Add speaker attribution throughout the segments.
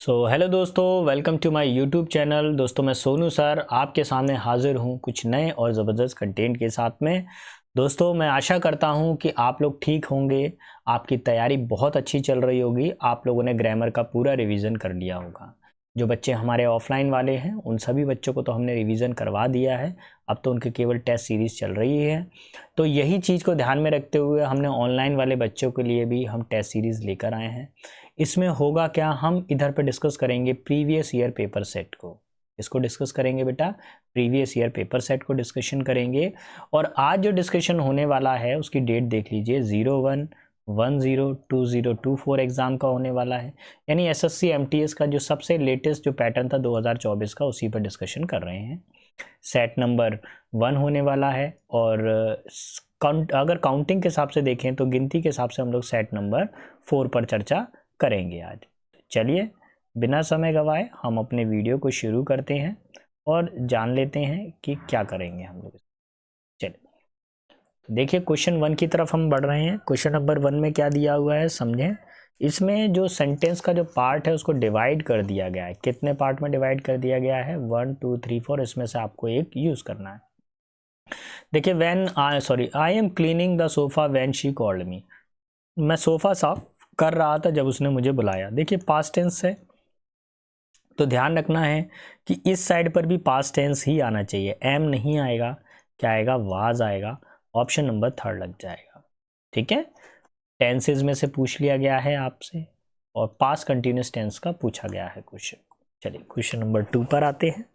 Speaker 1: Hello दोस्तों, welcome to my YouTube channel. दोस्तों मैं सोनू सर आपके सामने हाजिर हूँ कुछ नए और ज़बरदस्त कंटेंट के साथ में। दोस्तों मैं आशा करता हूँ कि आप लोग ठीक होंगे, आपकी तैयारी बहुत अच्छी चल रही होगी, आप लोगों ने ग्रामर का पूरा रिवीजन कर लिया होगा। जो बच्चे हमारे ऑफलाइन वाले हैं उन सभी बच्चों को तो हमने रिवीजन करवा दिया है, अब तो उनकी केवल टेस्ट सीरीज़ चल रही है। तो यही चीज़ को ध्यान में रखते हुए हमने ऑनलाइन वाले बच्चों के लिए भी हम टेस्ट सीरीज़ लेकर आए हैं। इसमें होगा क्या, हम इधर पे डिस्कस करेंगे प्रीवियस ईयर पेपर सेट को। इसको डिस्कस करेंगे बेटा, प्रीवियस ईयर पेपर सेट को डिस्कशन करेंगे। और आज जो डिस्कशन होने वाला है उसकी डेट देख लीजिए, 01/10/2024 एग्ज़ाम का होने वाला है। यानी एसएससी एमटीएस का जो सबसे लेटेस्ट जो पैटर्न था 2024 का, उसी पर डिस्कशन कर रहे हैं। सेट नंबर 1 होने वाला है और अगर काउंटिंग के हिसाब से देखें तो गिनती के हिसाब से हम लोग सेट नंबर 4 पर चर्चा करेंगे आज। चलिए बिना समय गवाए हम अपने वीडियो को शुरू करते हैं और जान लेते हैं कि क्या करेंगे हम लोग। चलिए देखिए, क्वेश्चन 1 की तरफ हम बढ़ रहे हैं। क्वेश्चन नंबर 1 में क्या दिया हुआ है समझें। इसमें जो सेंटेंस का जो पार्ट है उसको डिवाइड कर दिया गया है। कितने पार्ट में डिवाइड कर दिया गया है? 1 2 3 4। इसमें से आपको एक यूज़ करना है। देखिए, I am cleaning the sofa when she called me. मैं सोफ़ा साफ कर रहा था जब उसने मुझे बुलाया। देखिए पास्ट टेंस है तो ध्यान रखना है कि इस साइड पर भी पास्ट टेंस ही आना चाहिए। एम नहीं आएगा, क्या आएगा? वाज आएगा। ऑप्शन नंबर 3 लग जाएगा। ठीक है, टेंसेज में से पूछ लिया गया है आपसे और पास्ट कंटिन्यूस टेंस का पूछा गया है क्वेश्चन। चलिए क्वेश्चन नंबर 2 पर आते हैं।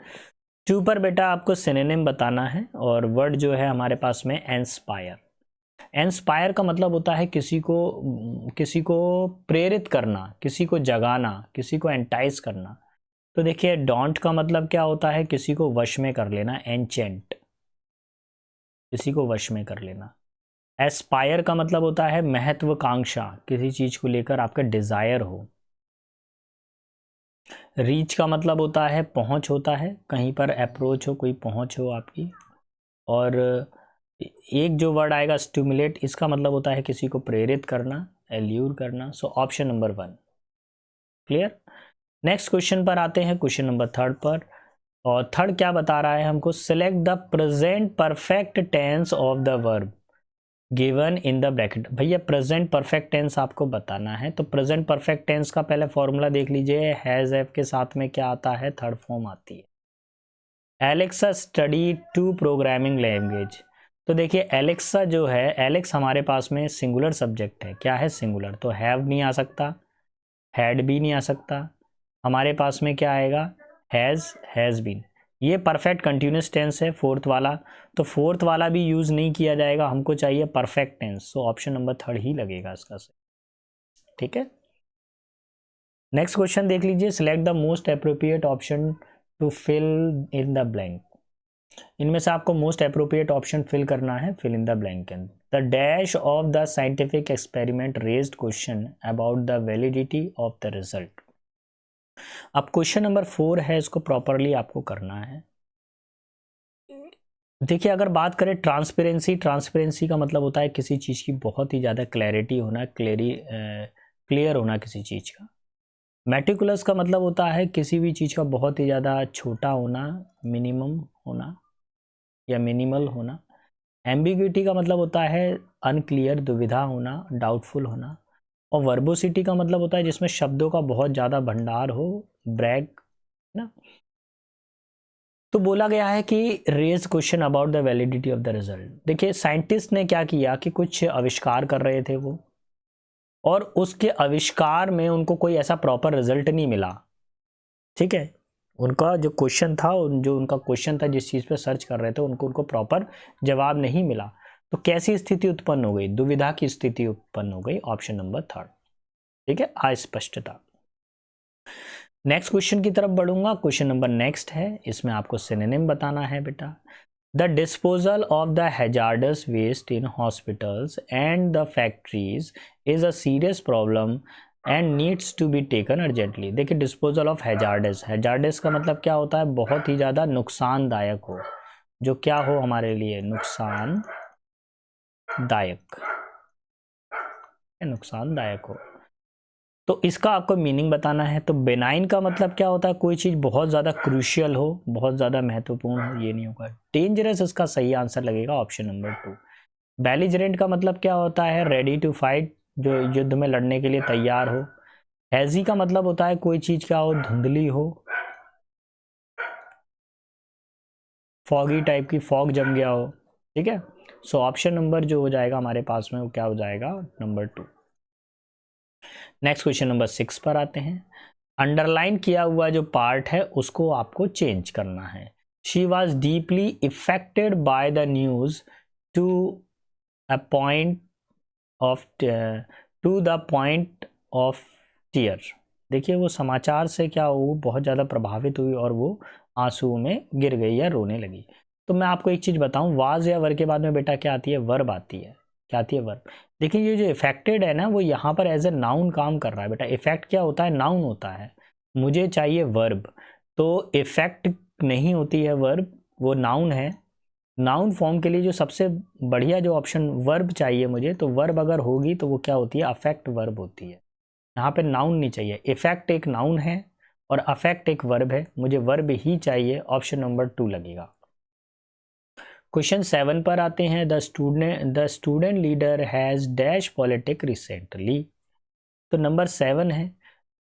Speaker 1: 2 पर बेटा आपको सिनोनिम बताना है और वर्ड जो है हमारे पास में इंस्पायर। इंस्पायर का मतलब होता है किसी को प्रेरित करना, किसी को जगाना, किसी को एंटाइज करना। तो देखिए डोंट का मतलब क्या होता है? किसी को वश में कर लेना, एंचेंट, किसी को वश में कर लेना। एस्पायर का मतलब होता है महत्वाकांक्षा, किसी चीज को लेकर आपका डिजायर हो। रीच का मतलब होता है पहुंच होता है, कहीं पर अप्रोच हो, कोई पहुंच हो आपकी। और एक जो वर्ड आएगा स्टिमुलेट, इसका मतलब होता है किसी को प्रेरित करना, एल्यूर करना। सो option number 1 clear. Next question पर आते हैं, क्वेश्चन नंबर 3 पर। और थर्ड क्या बता रहा है हमको? Select the present perfect tense of the verb given in the bracket. भैया प्रेजेंट परफेक्ट टेंस आपको बताना है, तो प्रेजेंट परफेक्ट टेंस का पहले फॉर्मूला देख लीजिए। हैज हैव के साथ में क्या आता है? थर्ड फॉर्म आती है। Alexa study 2 programming language. तो देखिए एलेक्सा जो है, एलेक्स हमारे पास में सिंगुलर सब्जेक्ट है। क्या है? सिंगुलर। तो हैव नहीं आ सकता, हैड भी नहीं आ सकता। हमारे पास में क्या आएगा? Has been. ये परफेक्ट कंटिन्यूस टेंस है फोर्थ वाला, तो फोर्थ वाला भी यूज़ नहीं किया जाएगा, हमको चाहिए perfect tense. So option number 3 ही लगेगा इसका से। ठीक है, नेक्स्ट क्वेश्चन देख लीजिए। Select the most appropriate option to fill in the blank. इनमें से आपको मोस्ट अप्रोप्रिएट ऑप्शन फिल करना है। Fill in the blank. The dash of the scientific experiment raised question about the validity of the result. अब question number 4 है, इसको properly आपको करना है। देखिए अगर बात करें ट्रांसपेरेंसी, ट्रांसपेरेंसी का मतलब होता है किसी चीज़ की बहुत ही ज़्यादा क्लैरिटी होना, क्लियर होना किसी चीज़ का। मेटिकुलस का मतलब होता है किसी भी चीज़ का बहुत ही ज़्यादा छोटा होना, मिनिमम होना या मिनिमल होना। एम्बिग्यूटी का मतलब होता है अनक्लियर, दुविधा होना, डाउटफुल होना। और वर्बोसिटी का मतलब होता है जिसमें शब्दों का बहुत ज़्यादा भंडार हो, ब्रैग ना। तो बोला गया है कि raise question about the validity of the result. देखिए साइंटिस्ट ने क्या किया कि कुछ आविष्कार कर रहे थे वो, और उसके आविष्कार में उनको कोई ऐसा प्रॉपर रिजल्ट नहीं मिला। ठीक है, उनका जो क्वेश्चन था, जो उनका क्वेश्चन था जिस चीज़ पे सर्च कर रहे थे, उनको प्रॉपर जवाब नहीं मिला। तो कैसी स्थिति उत्पन्न हो गई? दुविधा की स्थिति उत्पन्न हो गई। Option number 3। ठीक है, अस्पष्टता। नेक्स्ट क्वेश्चन की तरफ बढ़ूंगा। क्वेश्चन नंबर नेक्स्ट है, इसमें आपको सिनोनिम बताना है बेटा। The disposal of the hazardous waste in hospitals and the factories is a serious problem and needs to be taken urgently. देखिए डिस्पोजल ऑफ हैजार्डस, हैजार्डस का मतलब क्या होता है? बहुत ही ज़्यादा नुकसानदायक हो, जो क्या हो हमारे लिए? नुकसानदायक, नुकसानदायक हो। तो इसका आपको मीनिंग बताना है। तो बेनाइन का मतलब क्या होता है, कोई चीज़ बहुत ज़्यादा क्रूशियल हो, बहुत ज़्यादा महत्वपूर्ण हो, ये नहीं होगा। डेंजरस इसका सही आंसर लगेगा ऑप्शन नंबर 2। बेलिजरेंट का मतलब क्या होता है, रेडी टू फाइट, जो युद्ध में लड़ने के लिए तैयार हो। हैजी का मतलब होता है कोई चीज़ क्या हो, धुंधली हो, फॉगी टाइप की, फॉग जम गया हो, ठीक है। सो ऑप्शन नंबर जो हो जाएगा हमारे पास में वो क्या हो जाएगा, नंबर 2। नेक्स्ट क्वेश्चन नंबर 6 पर आते हैं। अंडरलाइन किया हुआ जो पार्ट है उसको आपको चेंज करना है। She was deeply affected by the news to a point of to the point of tear. देखिए वो समाचार से क्या वो बहुत ज़्यादा प्रभावित हुई और वो आंसुओं में गिर गई या रोने लगी। तो मैं आपको एक चीज़ बताऊं, वाज या वर के बाद में बेटा क्या आती है, वर्ब आती है। क्या आती है, वर्ब। देखिए ये जो इफेक्टेड है ना, वो यहाँ पर एज ए नाउन काम कर रहा है बेटा। इफेक्ट क्या होता है, नाउन होता है। मुझे चाहिए वर्ब, तो इफेक्ट नहीं होती है वर्ब, वो नाउन है। नाउन फॉर्म के लिए जो सबसे बढ़िया जो ऑप्शन वर्ब चाहिए मुझे, तो वर्ब अगर होगी तो वो क्या होती है, अफेक्ट वर्ब होती है। यहाँ पे नाउन नहीं चाहिए। इफेक्ट एक नाउन है और अफेक्ट एक वर्ब है, मुझे वर्ब ही चाहिए, ऑप्शन नंबर 2 लगेगा। क्वेश्चन 7 पर आते हैं। The student leader has dash politic recently. तो नंबर 7 है।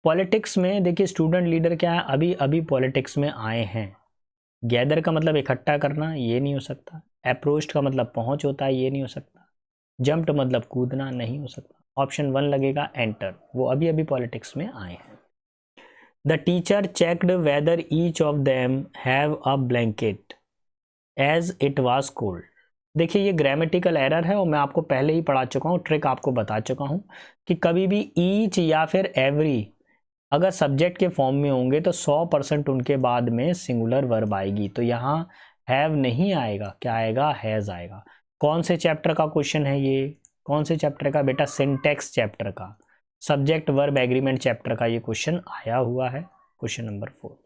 Speaker 1: पॉलिटिक्स में देखिए स्टूडेंट लीडर क्या है, अभी अभी पॉलिटिक्स में आए हैं। गैदर का मतलब इकट्ठा करना, ये नहीं हो सकता। अप्रोच्ड का मतलब पहुंच होता है, ये नहीं हो सकता। जंप्ड मतलब कूदना, नहीं हो सकता। ऑप्शन 1 लगेगा, एंटर, वो अभी अभी पॉलिटिक्स में आए हैं। The teacher checked whether each of them have a blanket as it was cold. देखिए ये ग्रामेटिकल एरर है और मैं आपको पहले ही पढ़ा चुका हूँ, ट्रिक आपको बता चुका हूँ कि कभी भी ईच या फिर एवरी अगर सब्जेक्ट के फॉर्म में होंगे तो 100% उनके बाद में सिंगुलर वर्ब आएगी। तो यहाँ हैव नहीं आएगा, क्या आएगा, हैज आएगा। कौन से चैप्टर का क्वेश्चन है ये, कौन से चैप्टर का बेटा, सिंटेक्स चैप्टर का, सब्जेक्ट वर्ब एग्रीमेंट चैप्टर का ये क्वेश्चन आया हुआ है, क्वेश्चन नंबर 4।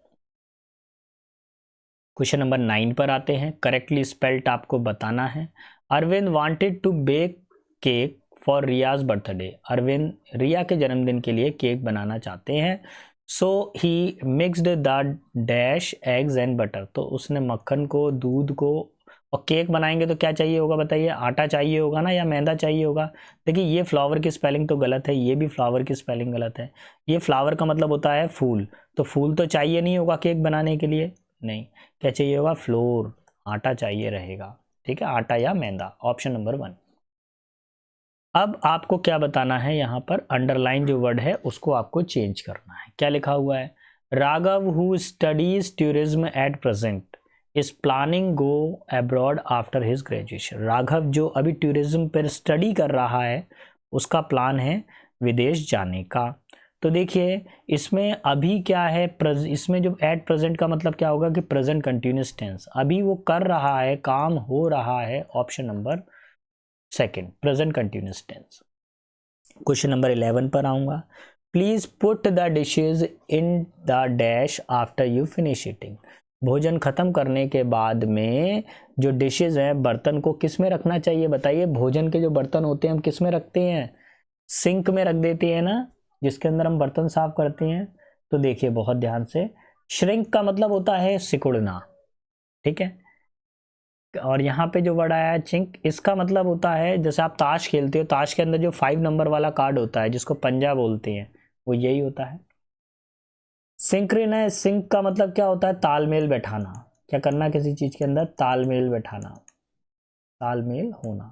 Speaker 1: क्वेश्चन नंबर 9 पर आते हैं। करेक्टली स्पेल्ट आपको बताना है। Arvind wanted to bake cake for Riya's birthday. Arvind Riya के जन्मदिन के लिए केक बनाना चाहते हैं। So he mixed the dash eggs and butter. तो उसने मक्खन को, दूध को, और केक बनाएंगे तो क्या चाहिए होगा बताइए, आटा चाहिए होगा ना, या मैदा चाहिए होगा। देखिए ये फ्लावर की स्पेलिंग तो गलत है, ये भी फ्लावर की स्पेलिंग गलत है। ये फ्लावर का मतलब होता है फूल, तो फूल तो चाहिए नहीं होगा केक बनाने के लिए, नहीं। क्या चाहिए होगा, फ्लोर, आटा चाहिए रहेगा, ठीक है, आटा या मैदा, ऑप्शन नंबर 1। अब आपको क्या बताना है, यहाँ पर अंडरलाइन जो वर्ड है उसको आपको चेंज करना है। क्या लिखा हुआ है, Raghav who studies tourism at present is planning go abroad after his graduation. Raghav जो अभी टूरिज्म पर स्टडी कर रहा है उसका प्लान है विदेश जाने का। तो देखिए इसमें अभी क्या है, इसमें जो एट प्रेजेंट का मतलब क्या होगा कि प्रेजेंट कंटिन्यूस टेंस, अभी वो कर रहा है, काम हो रहा है, option number 2 present continuous tense. Question number 11 पर आऊंगा। Please put the dishes in the dash after you finish eating. भोजन खत्म करने के बाद में जो डिशेज हैं, बर्तन को किस में रखना चाहिए बताइए। भोजन के जो बर्तन होते हैं हम किस में रखते हैं, सिंक में रख देते हैं ना, जिसके अंदर हम बर्तन साफ करते हैं। तो देखिए बहुत ध्यान से, श्रिंक का मतलब होता है सिकुड़ना, ठीक है। और यहाँ पे जो वर्ड आया है चिंक, इसका मतलब होता है जैसे आप ताश खेलते हो, ताश के अंदर जो 5 नंबर वाला कार्ड होता है जिसको पंजा बोलते हैं, वो यही होता है। सिंक्रोनाइज, सिंक का मतलब क्या होता है, तालमेल बैठाना। क्या करना किसी चीज के अंदर, तालमेल बैठाना, तालमेल होना।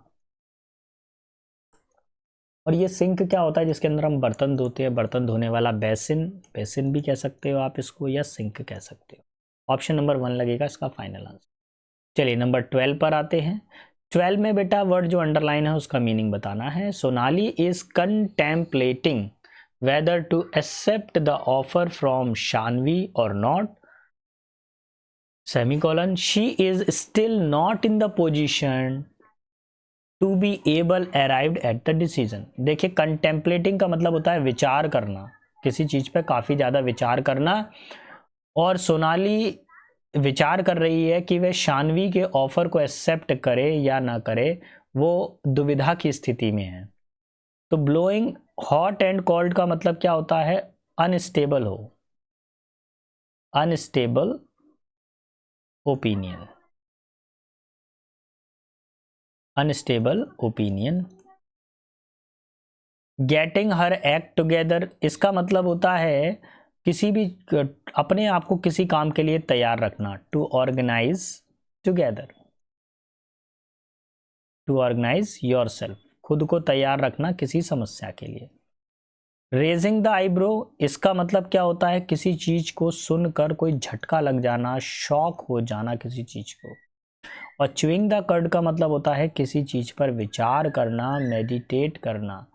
Speaker 1: और ये सिंक क्या होता है, जिसके अंदर हम बर्तन धोते हैं, बर्तन धोने वाला बेसिन, बेसिन भी कह सकते हो आप इसको, या सिंक कह सकते हो। ऑप्शन नंबर 1 लगेगा इसका फाइनल आंसर। चलिए नंबर 12 पर आते हैं। 12 में बेटा वर्ड जो अंडरलाइन है उसका मीनिंग बताना है। Sonali is contemplating whether to accept the offer from Shanvi और not, semicolon, she is still not in the position to be able arrived at the decision. देखिए कंटेम्पलेटिंग का मतलब होता है विचार करना, किसी चीज पे काफी ज्यादा विचार करना। और सोनाली विचार कर रही है कि वह शानवी के ऑफर को एक्सेप्ट करे या ना करे, वो दुविधा की स्थिति में है। तो ब्लोइंग हॉट एंड कोल्ड का मतलब क्या होता है? अनस्टेबल हो, unstable opinion, unstable opinion. Getting हर एक्ट टुगेदर, इसका मतलब होता है किसी भी अपने आप को किसी काम के लिए तैयार रखना, to organise together, to organise yourself, खुद को तैयार रखना किसी समस्या के लिए। रेजिंग द आईब्रो, इसका मतलब क्या होता है? किसी चीज को सुनकर कोई झटका लग जाना, शॉक हो जाना किसी चीज को। और च्यूइंग द कर्ड का मतलब होता है किसी चीज पर विचार करना, मेडिटेट करना।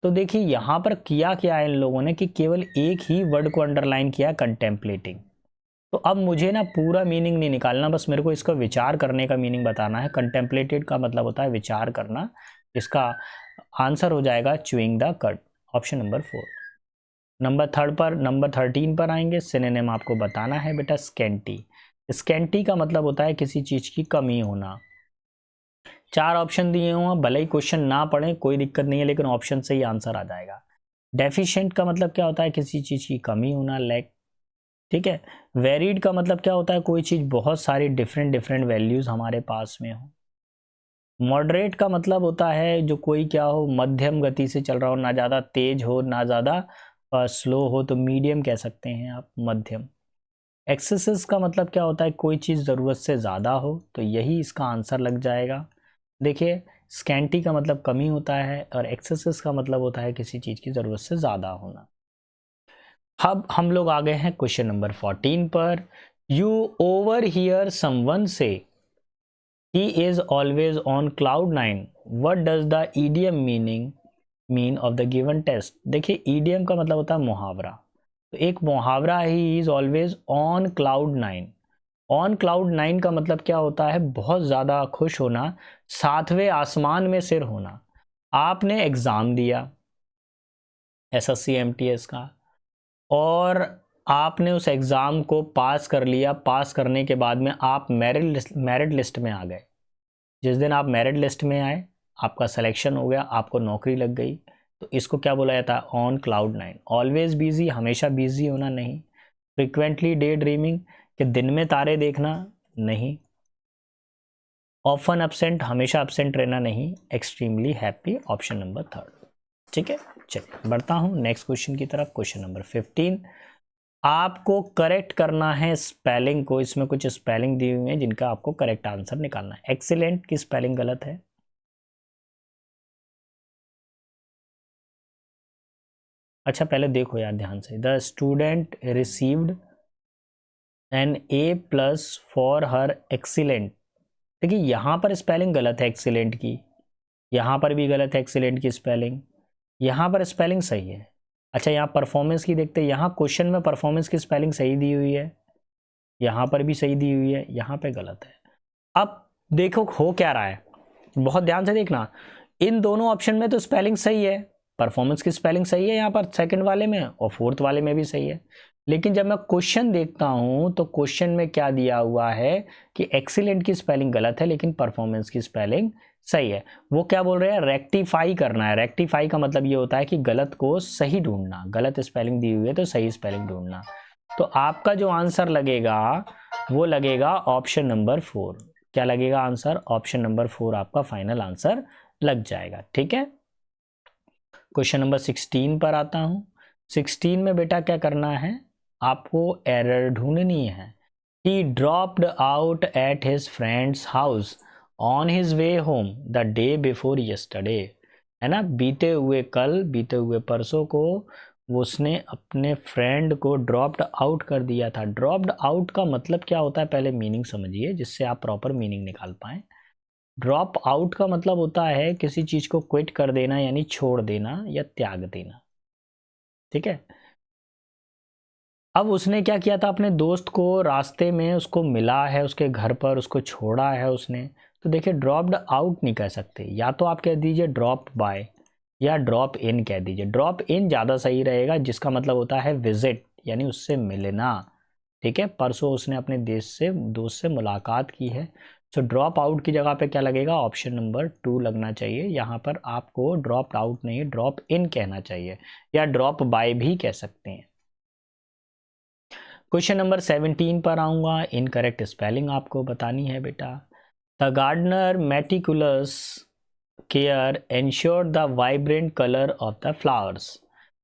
Speaker 1: तो देखिए यहाँ पर किया क्या है इन लोगों ने कि केवल एक ही वर्ड को अंडरलाइन किया, कंटेम्पलेटिंग। तो अब मुझे ना पूरा मीनिंग नहीं निकालना, बस मेरे को इसका विचार करने का मीनिंग बताना है। कंटेम्पलेटेड का मतलब होता है विचार करना। इसका आंसर हो जाएगा chewing the curd, option number 4। Number 13 पर आएंगे। सिनोनिम आपको बताना है बेटा, स्कैंटी। स्कैंटी का मतलब होता है किसी चीज की कमी होना। 4 ऑप्शन दिए हुए हैं, भले ही क्वेश्चन ना पढ़े कोई दिक्कत नहीं है, लेकिन ऑप्शन से ही आंसर आ जाएगा। डेफिशिएंट का मतलब क्या होता है? किसी चीज की कमी होना, लैक। ठीक है। वेरिड का मतलब क्या होता है? कोई चीज बहुत सारी डिफरेंट डिफरेंट वैल्यूज हमारे पास में हो। मॉडरेट का मतलब होता है जो कोई क्या हो, मध्यम गति से चल रहा हो, ना ज़्यादा तेज हो ना ज़्यादा स्लो हो, तो मीडियम कह सकते हैं आप, मध्यम। एक्सेसेस का मतलब क्या होता है? कोई चीज़ ज़रूरत से ज़्यादा हो, तो यही इसका आंसर लग जाएगा। देखिए, स्कैंटी का मतलब कमी होता है और एक्सेसेस का मतलब होता है किसी चीज़ की ज़रूरत से ज़्यादा होना। अब हम लोग आ गए हैं क्वेश्चन नंबर 14 पर। यू ओवर हियर समवन से he is always on cloud 9, what does the idiom mean of the given test? देखिए, idiom का मतलब होता है मुहावरा। तो एक मुहावरा है, he is always on cloud 9। On cloud 9 का मतलब क्या होता है? बहुत ज़्यादा खुश होना, सातवें आसमान में सिर होना। आपने एग्ज़ाम दिया एसएससी एमटीएस का, और आपने उस एग्ज़ाम को पास कर लिया। पास करने के बाद में आप मेरिट लिस्ट में आ गए। जिस दिन आप मेरिट लिस्ट में आए, आपका सिलेक्शन हो गया, आपको नौकरी लग गई, तो इसको क्या बोला जाता है? On cloud 9। ऑलवेज बिजी, हमेशा बिजी होना नहीं। फ्रिक्वेंटली डे ड्रीमिंग, कि दिन में तारे देखना नहीं। ऑफन एब्सेंट, हमेशा एब्सेंट रहना नहीं। Extremely happy, option number 3। ठीक है, चलिए बढ़ता हूँ नेक्स्ट क्वेश्चन की तरफ। क्वेश्चन नंबर 15, आपको करेक्ट करना है स्पेलिंग को। इसमें कुछ स्पेलिंग दी हुई है जिनका आपको करेक्ट आंसर निकालना है। एक्सीलेंट की स्पेलिंग गलत है। अच्छा, पहले देखो यार ध्यान से। The student received an A+ for her excellent. देखिए यहाँ पर स्पेलिंग गलत है एक्सीलेंट की, यहाँ पर भी गलत है एक्सीलेंट की स्पेलिंग, यहाँ पर स्पेलिंग सही है। अच्छा, यहाँ परफॉर्मेंस की देखते हैं, यहाँ क्वेश्चन में परफॉर्मेंस की स्पेलिंग सही दी हुई है, यहाँ पर भी सही दी हुई है, यहाँ पे गलत है। अब देखो हो क्या रहा है, बहुत ध्यान से देखना। इन दोनों ऑप्शन में तो स्पेलिंग सही है, परफॉर्मेंस की स्पेलिंग सही है यहाँ पर सेकंड वाले में, और फोर्थ वाले में भी सही है। लेकिन जब मैं क्वेश्चन देखता हूँ तो क्वेश्चन में क्या दिया हुआ है कि एक्सीलेंट की स्पेलिंग गलत है लेकिन परफॉर्मेंस की स्पेलिंग सही है। वो क्या बोल रहे हैं? रेक्टिफाई करना है। रेक्टिफाई का मतलब ये होता है कि गलत को सही ढूंढना, गलत स्पेलिंग दी हुई है तो सही स्पेलिंग ढूंढना। तो आपका जो आंसर लगेगा वो लगेगा ऑप्शन नंबर 4। क्या लगेगा आंसर? ऑप्शन नंबर 4 आपका फाइनल आंसर लग जाएगा। ठीक है, क्वेश्चन नंबर 16 पर आता हूं। 16 में बेटा क्या करना है? आपको एरर ढूंढनी है। He dropped out at his friend's house on his way home the day before yesterday। है ना, बीते हुए कल, बीते हुए परसों को उसने अपने फ्रेंड को ड्रॉप्ड आउट कर दिया था। ड्रॉप्ड आउट का मतलब क्या होता है? पहले मीनिंग समझिए जिससे आप प्रॉपर मीनिंग निकाल पाएं। ड्रॉप आउट का मतलब होता है किसी चीज को क्विट कर देना, यानी छोड़ देना या त्याग देना। ठीक है। अब उसने क्या किया था? अपने दोस्त को रास्ते में उसको मिला है, उसके घर पर उसको छोड़ा है उसने। तो देखिए, ड्रॉप्ड आउट नहीं कह सकते, या तो आप कह दीजिए ड्रॉप बाय या ड्रॉप इन कह दीजिए। ड्रॉप इन ज़्यादा सही रहेगा, जिसका मतलब होता है विजिट, यानी उससे मिलना। ठीक है, परसों उसने अपने दोस्त से मुलाकात की है। सो ड्रॉप आउट की जगह पे क्या लगेगा, ऑप्शन नंबर 2 लगना चाहिए। यहाँ पर आपको ड्रॉप आउट नहीं ड्रॉप इन कहना चाहिए, या ड्रॉप बाय भी कह सकते हैं। क्वेश्चन नंबर 17 पर आऊँगा। इनकरेक्ट स्पेलिंग आपको बतानी है बेटा। The gardener meticulous care ensure the vibrant colour of the flowers.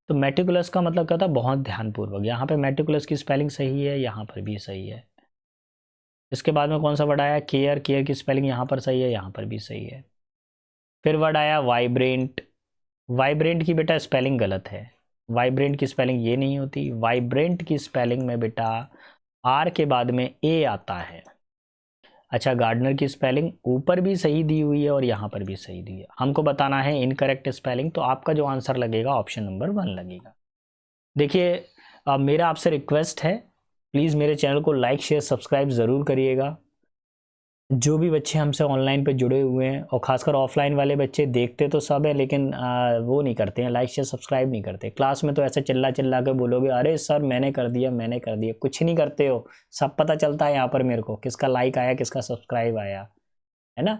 Speaker 1: तो मेटिकुलस का मतलब क्या होता है, बहुत ध्यानपूर्वक। यहाँ पे मेटिकुलस की स्पेलिंग सही है, यहाँ पर भी सही है। इसके बाद में कौन सा वर्ड आया, केयर, केयर की स्पेलिंग यहाँ पर सही है, यहाँ पर भी सही है। फिर वर्ड आया वाइब्रेंट, वाइब्रेंट की बेटा स्पेलिंग गलत है। वाइब्रेंट की स्पेलिंग ये नहीं होती, वाइब्रेंट की स्पेलिंग में बेटा आर के बाद में ए आता है। अच्छा, गार्डनर की स्पेलिंग ऊपर भी सही दी हुई है और यहाँ पर भी सही दी है। हमको बताना है इनकरेक्ट स्पेलिंग, तो आपका जो आंसर लगेगा ऑप्शन नंबर 1 लगेगा। देखिए, मेरा आपसे रिक्वेस्ट है, प्लीज़ मेरे चैनल को लाइक शेयर सब्सक्राइब ज़रूर करिएगा। जो भी बच्चे हमसे ऑनलाइन पे जुड़े हुए हैं, और ख़ासकर ऑफलाइन वाले बच्चे, देखते तो सब है लेकिन वो नहीं करते हैं, लाइक शेयर सब्सक्राइब नहीं करते। क्लास में तो ऐसे चिल्ला चिल्ला के बोलोगे, अरे सर मैंने कर दिया मैंने कर दिया, कुछ नहीं करते हो। सब पता चलता है यहाँ पर मेरे को, किसका लाइक आया किसका सब्सक्राइब आया, है ना।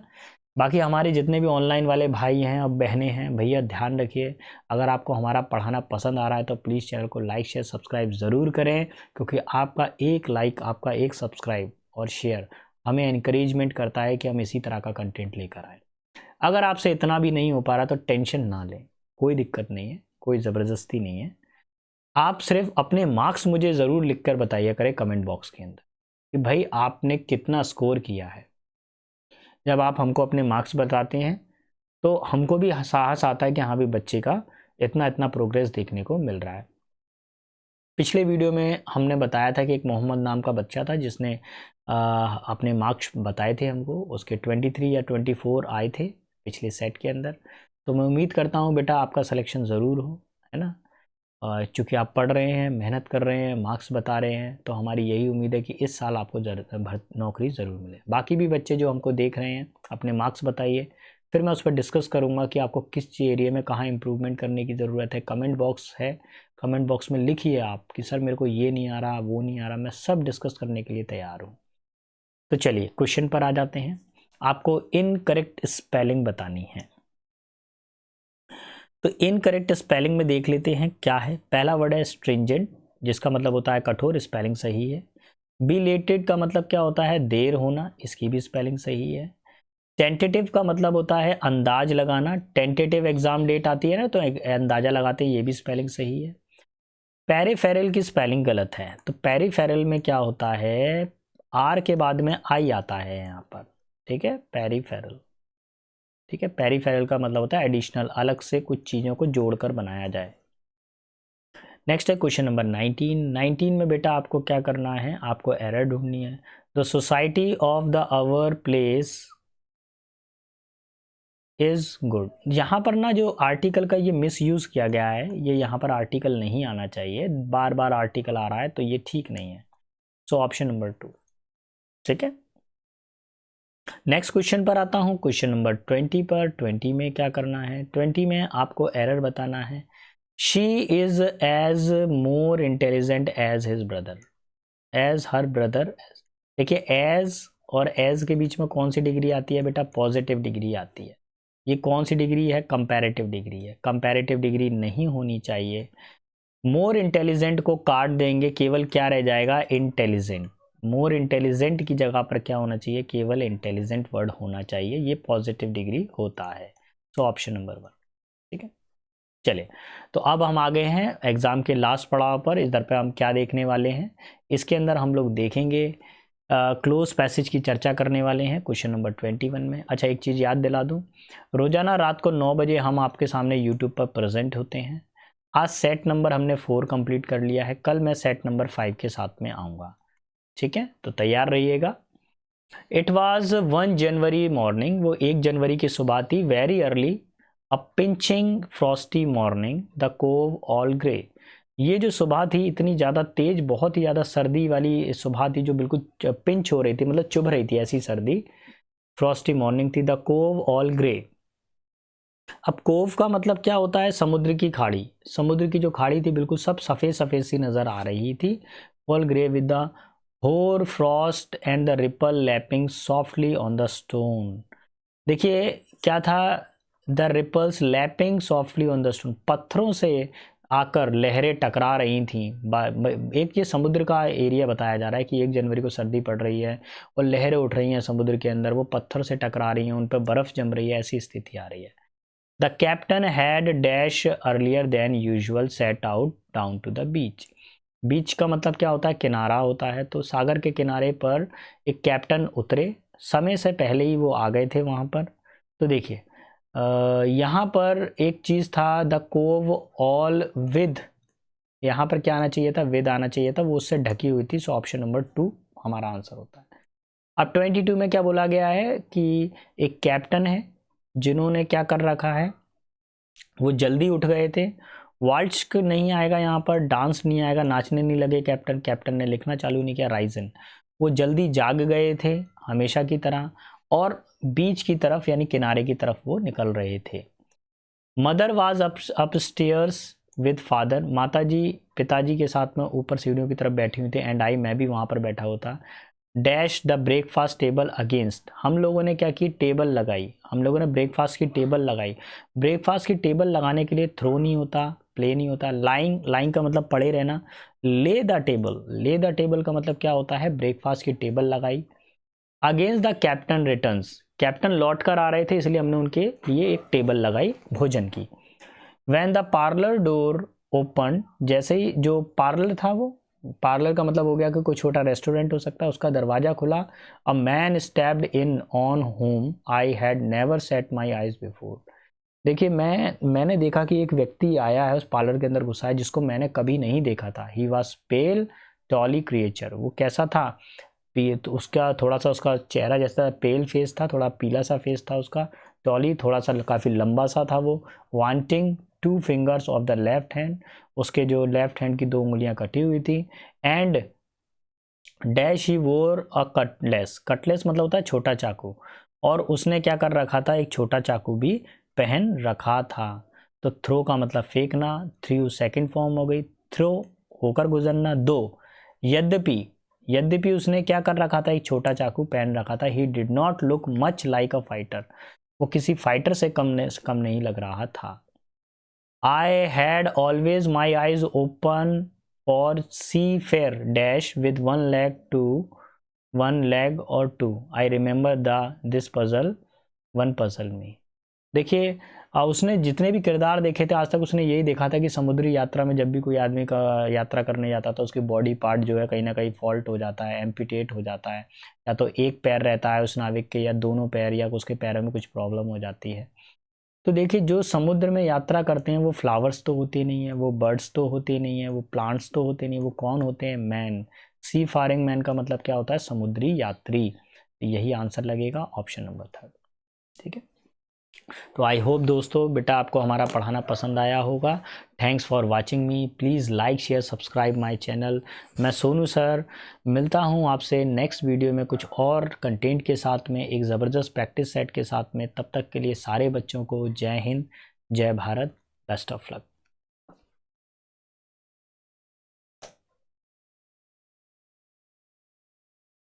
Speaker 1: बाकी हमारे जितने भी ऑनलाइन वाले भाई हैं और बहनें हैं, भैया ध्यान रखिए, अगर आपको हमारा पढ़ाना पसंद आ रहा है तो प्लीज़ चैनल को लाइक शेयर सब्सक्राइब ज़रूर करें, क्योंकि आपका एक लाइक, आपका एक सब्सक्राइब और शेयर हमें एनकरेजमेंट करता है कि हम इसी तरह का कंटेंट लेकर आए। अगर आपसे इतना भी नहीं हो पा रहा तो टेंशन ना लें, कोई दिक्कत नहीं है, कोई ज़बरदस्ती नहीं है। आप सिर्फ अपने मार्क्स मुझे ज़रूर लिख कर बताइए करें कमेंट बॉक्स के अंदर कि भाई आपने कितना स्कोर किया है। जब आप हमको अपने मार्क्स बताते हैं तो हमको भी साहस आता है कि हाँ भी बच्चे का इतना इतना प्रोग्रेस देखने को मिल रहा है। पिछले वीडियो में हमने बताया था कि एक मोहम्मद नाम का बच्चा था जिसने अपने मार्क्स बताए थे हमको, उसके 23 या 24 आए थे पिछले सेट के अंदर। तो मैं उम्मीद करता हूँ बेटा आपका सिलेक्शन ज़रूर हो, है ना। चूँकि आप पढ़ रहे हैं, मेहनत कर रहे हैं, मार्क्स बता रहे हैं, तो हमारी यही उम्मीद है कि इस साल आपको नौकरी ज़रूर मिले। बाकी भी बच्चे जो हमको देख रहे हैं, अपने मार्क्स बताइए, फिर मैं उस पर डिस्कस करूँगा कि आपको किस एरिया में कहाँ इम्प्रूवमेंट करने की ज़रूरत है। कमेंट बॉक्स है, कमेंट बॉक्स में लिखिए आप कि सर मेरे को ये नहीं आ रहा, वो नहीं आ रहा, मैं सब डिस्कस करने के लिए तैयार हूँ। तो चलिए क्वेश्चन पर आ जाते हैं। आपको इनकरेक्ट स्पेलिंग बतानी है। तो इनकरेक्ट स्पेलिंग में देख लेते हैं क्या है। पहला वर्ड है स्ट्रिंजेंट, जिसका मतलब होता है कठोर, स्पेलिंग सही है। बिलेटेड का मतलब क्या होता है, देर होना, इसकी भी स्पेलिंग सही है। टेंटेटिव का मतलब होता है अंदाज लगाना, टेंटेटिव एग्जाम डेट आती है ना तो अंदाजा लगाते हैं, ये भी स्पेलिंग सही है। पेरिफेरल की स्पेलिंग गलत है, तो पेरिफेरल में क्या होता है, आर के बाद में आई आता है यहाँ पर, ठीक है, पेरिफेरल, ठीक है। पेरिफेरल का मतलब होता है एडिशनल, अलग से कुछ चीज़ों को जोड़कर बनाया जाए। नेक्स्ट है क्वेश्चन नंबर 19 में बेटा आपको क्या करना है, आपको एरर ढूंढनी है। The society of the our place is good. यहाँ पर ना जो आर्टिकल का ये मिसयूज़ किया गया है, ये यहाँ पर आर्टिकल नहीं आना चाहिए, बार बार आर्टिकल आ रहा है तो ये ठीक नहीं है। सो ऑप्शन नंबर 2, ठीक है। नेक्स्ट क्वेश्चन पर आता हूँ, क्वेश्चन नंबर 20 पर। 20 में क्या करना है, 20 में आपको एरर बताना है। She is as more intelligent as his brother, as her brother. देखिए एज और एज के बीच में कौन सी डिग्री आती है बेटा, पॉजिटिव डिग्री आती है। ये कौन सी डिग्री है, कंपैरेटिव डिग्री है, कंपैरेटिव डिग्री नहीं होनी चाहिए। मोर इंटेलिजेंट को काट देंगे, केवल क्या रह जाएगा, इंटेलिजेंट। मोर इंटेलिजेंट की जगह पर क्या होना चाहिए, केवल इंटेलिजेंट वर्ड होना चाहिए, ये पॉजिटिव डिग्री होता है। सो ऑप्शन नंबर 1, ठीक है। चलिए, तो अब हम आ गए हैं एग्ज़ाम के लास्ट पड़ाव पर। इधर पे हम क्या देखने वाले हैं, इसके अंदर हम लोग देखेंगे क्लोज पैसेज की चर्चा करने वाले हैं क्वेश्चन नंबर 21 में। अच्छा, एक चीज़ याद दिला दूं, रोज़ाना रात को 9 बजे हम आपके सामने यूट्यूब पर प्रेजेंट होते हैं। आज सेट नंबर हमने 4 कंप्लीट कर लिया है, कल मैं सेट नंबर 5 के साथ में आऊँगा, ठीक है, तो तैयार रहिएगा। इट वॉज 1 जनवरी मॉर्निंग, वो 1 जनवरी की सुबह थी। Very early a pinching frosty morning, the cove all grey. ये जो सुबह थी इतनी ज़्यादा तेज, बहुत ही ज़्यादा सर्दी वाली सुबह थी, जो बिल्कुल पिंच हो रही थी, मतलब चुभ रही थी, ऐसी सर्दी। फ्रॉस्टी मॉर्निंग थी, द कोव ऑल ग्रे। अब कोव का मतलब क्या होता है, समुद्र की खाड़ी। समुद्र की जो खाड़ी थी बिल्कुल सब सफ़ेद सफ़ेद सी नज़र आ रही थी। All grey with the hoar frost and the ripple lapping softly on the stone. देखिए क्या था, the ripples lapping softly on the stone, पत्थरों से आकर लहरें टकरा रही थी। एक ये समुद्र का एरिया बताया जा रहा है कि 1 जनवरी को सर्दी पड़ रही है और लहरें उठ रही हैं समुद्र के अंदर, वो पत्थर से टकरा रही हैं, उन पर बर्फ़ जम रही है, ऐसी स्थिति आ रही है। The captain had dash earlier than usual set out down to the beach. Beach का मतलब क्या होता है, किनारा होता है। तो सागर के किनारे पर एक कैप्टन उतरे, समय से पहले ही वो आ गए थे वहाँ पर। तो देखिए यहाँ पर एक चीज़ था, द कोव ऑल विद, यहाँ पर क्या आना चाहिए था, विद आना चाहिए था, वो उससे ढकी हुई थी। सो ऑप्शन नंबर 2 हमारा आंसर होता है। अब 22 में क्या बोला गया है कि एक कैप्टन है जिन्होंने क्या कर रखा है, वो जल्दी उठ गए थे। वाल्ट्स नहीं आएगा यहाँ पर, डांस नहीं आएगा, नाचने नहीं लगे कैप्टन, कैप्टन ने लिखना चालू नहीं किया राइजन। वो जल्दी जाग गए थे हमेशा की तरह और बीच की तरफ यानी किनारे की तरफ वो निकल रहे थे। Mother was upstairs with father, माता जी पिताजी के साथ में ऊपर सीढ़ियों की तरफ बैठी हुई थी। एंड आई, मैं भी वहाँ पर बैठा होता। Dash the breakfast table against, हम लोगों ने क्या की, टेबल लगाई, हम लोगों ने ब्रेकफास्ट की टेबल लगाई। ब्रेकफास्ट की टेबल लगाने के लिए थ्रो नहीं होता, प्ले नहीं होता। लाइंग, लाइंग का मतलब पड़े रहना। ले द टेबल, ले द टेबल का मतलब क्या होता है, ब्रेकफास्ट की टेबल लगाई। Against the captain returns, captain लौट कर आ रहे थे इसलिए हमने उनके लिए एक टेबल लगाई भोजन की। When the parlour door open, जैसे ही जो पार्लर था, वो पार्लर का मतलब हो गया कि कोई छोटा रेस्टोरेंट हो सकता है, उसका दरवाज़ा खुला। A man stepped in on home I had never set my eyes before. देखिए मैंने देखा कि एक व्यक्ति आया है, उस पार्लर के अंदर घुसा है जिसको मैंने कभी नहीं देखा था। He was pale tallowy creature, वो कैसा था, तो उसका थोड़ा सा, उसका चेहरा जैसा पेल फेस था, थोड़ा पीला सा फेस था उसका। टॉली थोड़ा सा काफ़ी लंबा सा था वो। Wanting 2 fingers of the left hand, उसके जो लेफ्ट हैंड की 2 उंगलियां कटी हुई थी। एंड डैश ही वोर अ कटलेस, कटलेस मतलब होता है छोटा चाकू, और उसने क्या कर रखा था, एक छोटा चाकू भी पहन रखा था। तो थ्रो का मतलब फेंकना, थ्रू सेकंड फॉर्म हो गई, थ्रो होकर गुजरना। 2 यद्यपि, यद्यपि उसने क्या कर रखा था, एक छोटा चाकू पहन रखा था। He did not look much like a fighter, वो किसी फाइटर से कम नहीं लग रहा था। I had always my eyes open और सी फेयर डैश विद 1 leg और 2, I remember this puzzle, 1 puzzle में। देखिए उसने जितने भी किरदार देखे थे आज तक, उसने यही देखा था कि समुद्री यात्रा में जब भी कोई आदमी का यात्रा करने जाता था, उसकी बॉडी पार्ट जो है कहीं ना कहीं फॉल्ट हो जाता है, एम्पिटेट हो जाता है, या तो एक पैर रहता है उस नाविक के, या दोनों पैर, या उसके पैरों में कुछ प्रॉब्लम हो जाती है। तो देखिए जो समुद्र में यात्रा करते हैं वो फ्लावर्स तो होते नहीं है, वो बर्ड्स तो होते नहीं है, वो प्लांट्स तो होते नहीं, वो कौन होते हैं, मैन। सी फारिंग मैन का मतलब क्या होता है, समुद्री यात्री। यही आंसर लगेगा ऑप्शन नंबर 3। ठीक है, तो आई होप दोस्तों बेटा आपको हमारा पढ़ाना पसंद आया होगा। Thanks for watching me, please like share subscribe my channel. मैं सोनू सर मिलता हूँ आपसे नेक्स्ट वीडियो में कुछ और कंटेंट के साथ में, एक ज़बरदस्त प्रैक्टिस सेट के साथ में। तब तक के लिए सारे बच्चों को जय हिंद, जय भारत, बेस्ट ऑफ लक।